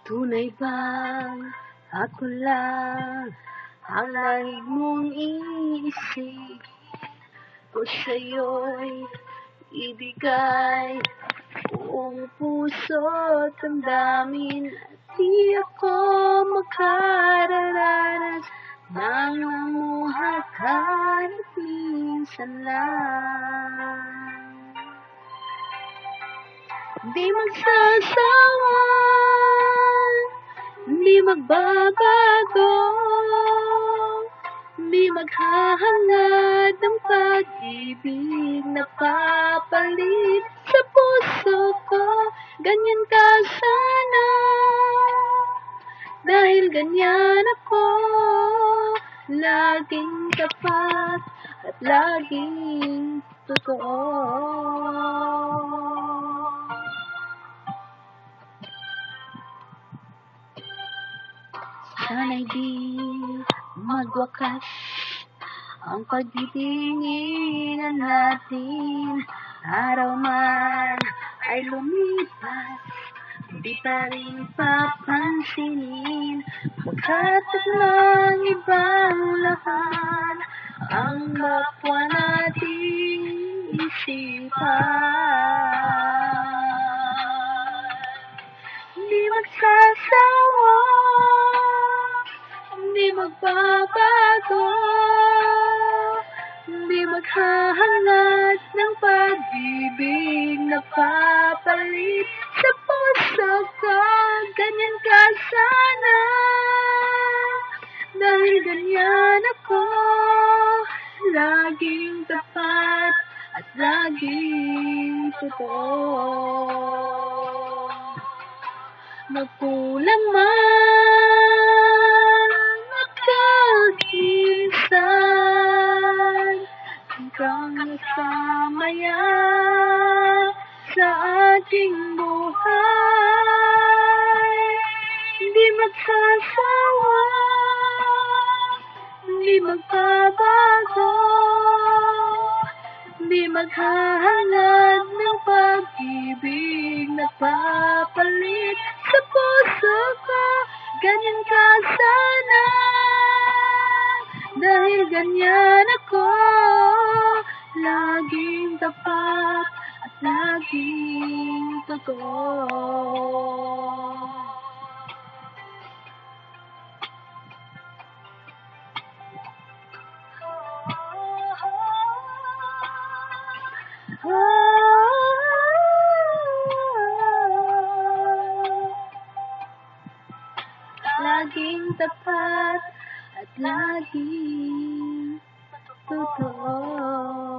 Tunay bang ako lang ang nais mong iisip ko sa'yo'y ibigay buong puso't damdamin at di ako makararanas ng namuha kahit minsan lang. Di magsasawa, di magbabago, di maghahangad ng pag-ibig na papalit sa puso ko. Ganyan ka sana, dahil ganyan ako, laging tapat at laging totoo. Sana'y di magwakas ang pagtitinginan natin. Araw man ay lumipas, di pa rin papansinin, pagkatapos ng ibang lahat ang kapwa nating isipan. Di magsasawa, di magbabago, di maghahangad ng pag-ibig na papalit sa puso ko. Ganyan ka sana, dahil ganyan ako, laging tapat at laging totoo. Magkulang man at kahit minsan, hanggang nasamaya sa ating buhay. Di magsasawa, di magbabago, di maghahangad ng pag-ibig na papalit sa puso ko. Ganyan ka sana, dahil ganyan ako, laging tapat at laging totoo. Laging tapat at laging totoo.